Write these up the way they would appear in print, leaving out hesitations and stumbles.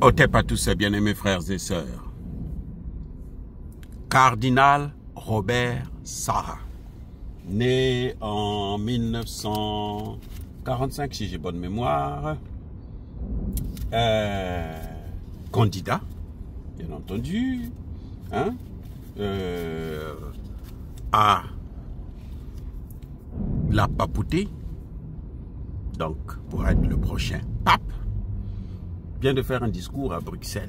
Otep à tous, bien-aimés frères et sœurs. Cardinal Robert Sarah, né en 1945, si j'ai bonne mémoire, candidat, bien entendu, hein, à la papauté, donc pour être le prochain pape, vient de faire un discours à Bruxelles,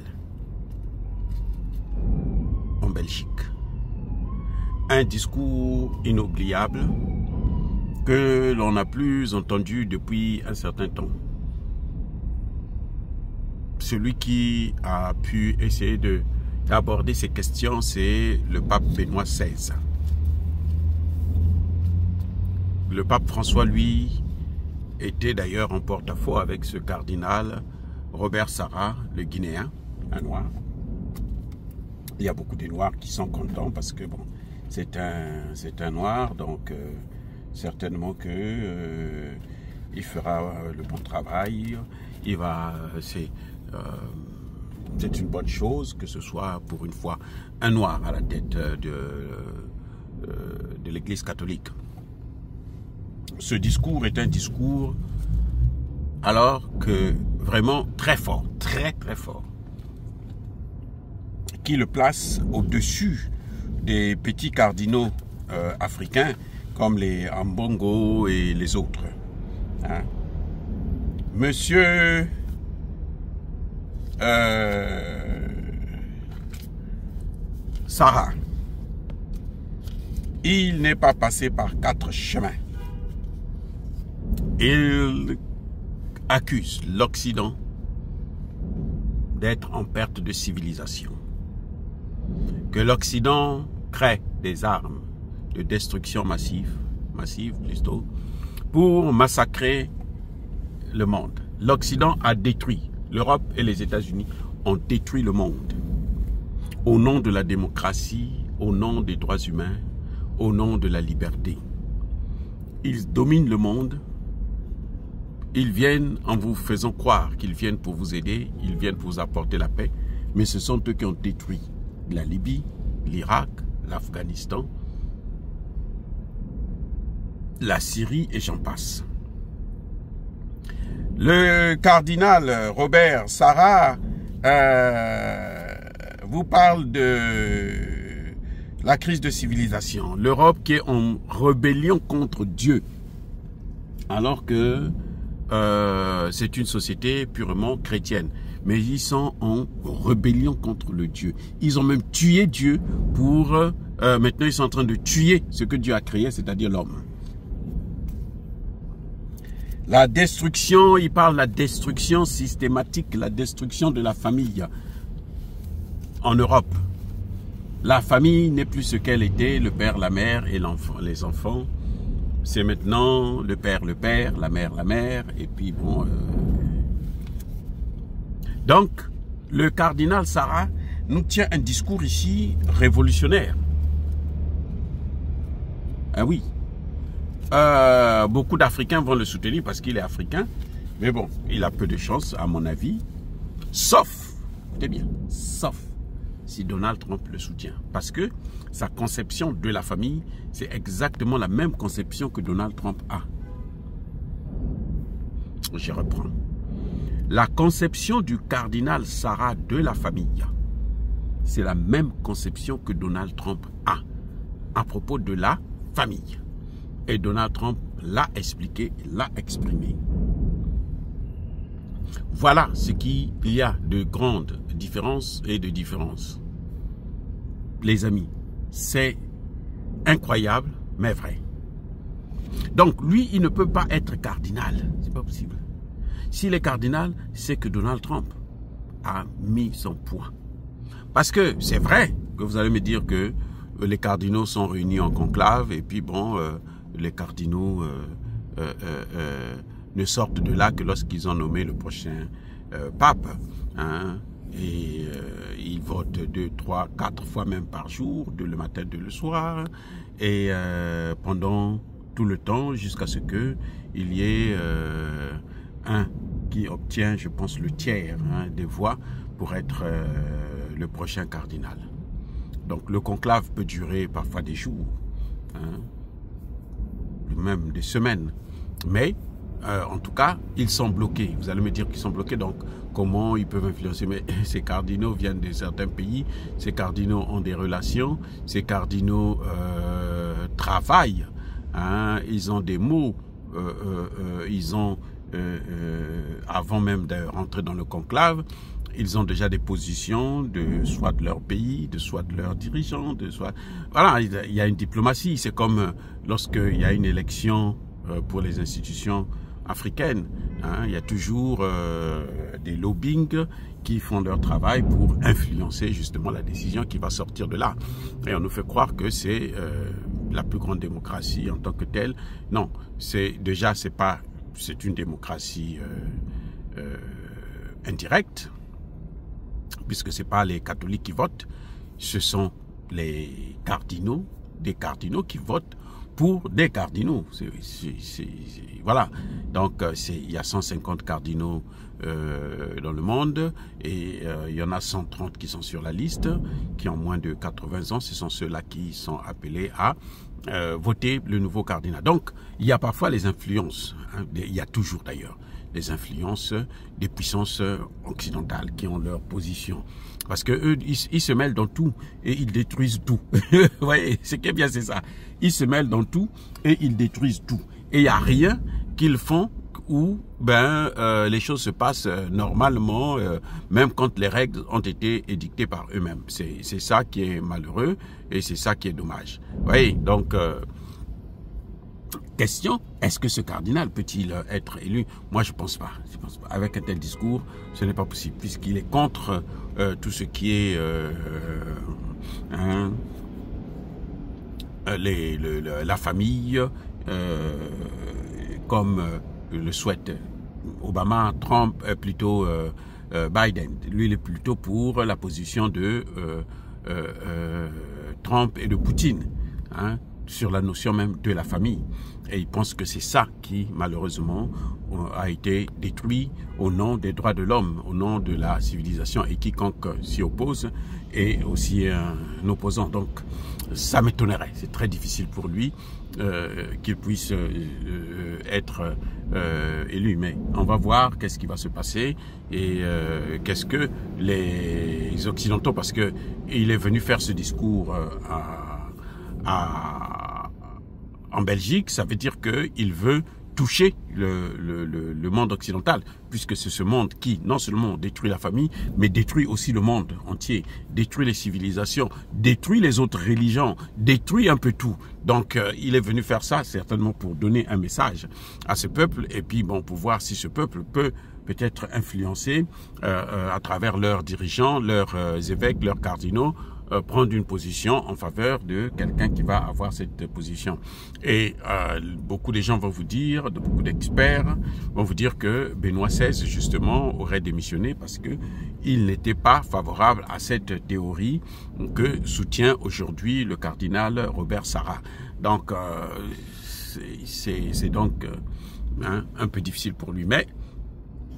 en Belgique. Un discours inoubliable que l'on n'a plus entendu depuis un certain temps. Celui qui a pu essayer d'aborder ces questions, c'est le pape Benoît XVI. Le pape François, lui, était d'ailleurs en porte-à-faux avec ce cardinal Robert Sarah, le Guinéen, un noir. Il y a beaucoup de noirs qui sont contents parce que bon, c'est un noir, donc certainement que il fera le bon travail. Il va, c'est une bonne chose que ce soit pour une fois un noir à la tête de l'Église catholique. Ce discours est un discours alors que vraiment très fort, très fort, qui le place au-dessus des petits cardinaux africains comme les Ambongo et les autres. Hein? Monsieur Sarah, il n'est pas passé par 4 chemins. Il accuse l'Occident d'être en perte de civilisation, que l'Occident crée des armes de destruction massive plutôt, pour massacrer le monde. L'Occident a détruit, l'Europe et les États-Unis ont détruit le monde au nom de la démocratie, au nom des droits humains, au nom de la liberté. Ils dominent le monde. Ils viennent en vous faisant croire qu'ils viennent pour vous aider, ils viennent pour vous apporter la paix, mais ce sont eux qui ont détruit la Libye, l'Irak, l'Afghanistan, la Syrie et j'en passe. Le cardinal Robert Sarah vous parle de la crise de civilisation, l'Europe qui est en rébellion contre Dieu, alors que c'est une société purement chrétienne. Mais ils sont en rébellion contre le Dieu. Ils ont même tué Dieu pour... maintenant, ils sont en train de tuer ce que Dieu a créé, c'est-à-dire l'homme. La destruction, il parle de la destruction systématique, la destruction de la famille en Europe. La famille n'est plus ce qu'elle était, le père, la mère et les enfants. C'est maintenant le père, la mère, et puis bon... Donc, le cardinal Sarah nous tient un discours ici révolutionnaire. Ah oui. Beaucoup d'Africains vont le soutenir parce qu'il est africain. Mais bon, il a peu de chance, à mon avis. Sauf, écoutez bien, sauf si Donald Trump le soutient. Parce que sa conception de la famille, c'est exactement la même conception que Donald Trump a. Je reprends. La conception du cardinal Sarah de la famille, c'est la même conception que Donald Trump a à propos de la famille. Et Donald Trump l'a expliqué, l'a exprimé. Voilà ce qu'il y a de grandes différences et de différences. Les amis, c'est incroyable, mais vrai. Donc, lui, il ne peut pas être cardinal. C'est pas possible. S'il est cardinal, c'est que Donald Trump a mis son poids. Parce que c'est vrai que vous allez me dire que les cardinaux sont réunis en conclave et puis bon, les cardinaux ne sortent de là que lorsqu'ils ont nommé le prochain pape. Hein, et ils votent 2, 3, 4 fois même par jour, le matin, le soir, et pendant tout le temps jusqu'à ce qu'il y ait un qui obtient, je pense, le tiers des voix pour être le prochain cardinal. Donc le conclave peut durer parfois des jours, même des semaines. Mais en tout cas, ils sont bloqués. Vous allez me dire qu'ils sont bloqués, donc comment ils peuvent influencer? Mais ces cardinaux viennent de certains pays, ces cardinaux ont des relations, ces cardinaux travaillent, ils ont des mots, ils ont, avant même de rentrer dans le conclave, ils ont déjà des positions, soit de leur pays, soit de leurs dirigeants, Voilà, il y a une diplomatie. C'est comme lorsqu'il y a une élection pour les institutions africaines. Il y a toujours des lobbying qui font leur travail pour influencer justement la décision qui va sortir de là. Et on nous fait croire que c'est la plus grande démocratie en tant que telle. Non, c'est une démocratie indirecte, puisque ce n'est pas les catholiques qui votent, ce sont les cardinaux, des cardinaux qui votent pour des cardinaux. Voilà, donc il y a 150 cardinaux dans le monde, et il y en a 130 qui sont sur la liste, qui ont moins de 80 ans. Ce sont ceux-là qui sont appelés à voter le nouveau cardinal. Donc, il y a parfois les influences, il y a toujours d'ailleurs les influences des puissances occidentales qui ont leur position. Parce que eux, ils se mêlent dans tout et ils détruisent tout. Vous voyez, ce qui est bien, c'est ça. Ils se mêlent dans tout et ils détruisent tout. Et il n'y a rien qu'ils font où les choses se passent normalement, même quand les règles ont été édictées par eux-mêmes. C'est ça qui est malheureux et c'est ça qui est dommage. Vous voyez, donc... question, est-ce que ce cardinal peut-il être élu? Moi, je pense pas. Avec un tel discours, ce n'est pas possible, puisqu'il est contre tout ce qui est la famille, comme le souhaite Obama, Trump, plutôt Biden. Lui, il est plutôt pour la position de Trump et de Poutine, sur la notion même de la famille. Et il pense que c'est ça qui, malheureusement, a été détruit au nom des droits de l'homme, au nom de la civilisation, et quiconque s'y oppose est aussi un opposant. Donc, ça m'étonnerait. C'est très difficile pour lui qu'il puisse être élu. Mais on va voir qu'est-ce qui va se passer et qu'est-ce que les Occidentaux, parce que il est venu faire ce discours en Belgique, ça veut dire qu'il veut toucher le monde occidental, puisque c'est ce monde qui, non seulement détruit la famille, mais détruit aussi le monde entier, détruit les civilisations, détruit les autres religions, détruit un peu tout. Donc, il est venu faire ça, certainement pour donner un message à ce peuple, et puis, bon, pour voir si ce peuple peut-être influencer à travers leurs dirigeants, leurs évêques, leurs cardinaux, prendre une position en faveur de quelqu'un qui va avoir cette position. Et beaucoup de gens vont vous dire, beaucoup d'experts vont vous dire que Benoît XVI, justement, aurait démissionné parce que il n'était pas favorable à cette théorie que soutient aujourd'hui le cardinal Robert Sarah. Donc, c'est donc un peu difficile pour lui, mais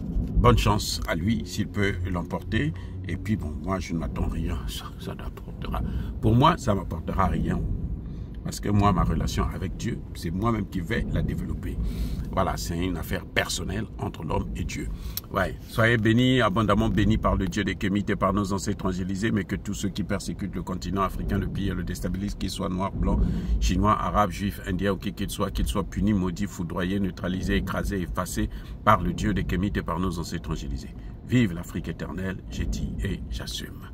bonne chance à lui s'il peut l'emporter. Et puis bon, moi je ne m'attends rien, ça n'apportera. Pour moi, ça ne m'apportera rien. Parce que moi, ma relation avec Dieu, c'est moi-même qui vais la développer. Voilà, c'est une affaire personnelle entre l'homme et Dieu. Ouais, soyez bénis, abondamment bénis par le Dieu des Kémites et par nos ancêtres angélisés, mais que tous ceux qui persécutent le continent africain, le pillent et le déstabilisent, qu'ils soient noirs, blancs, chinois, arabes, juifs, indiens ou qui qu'ils soient punis, maudits, foudroyés, neutralisés, écrasés, effacés par le Dieu des Kémites et par nos ancêtres angélisés. Vive l'Afrique éternelle, j'ai dit et j'assume.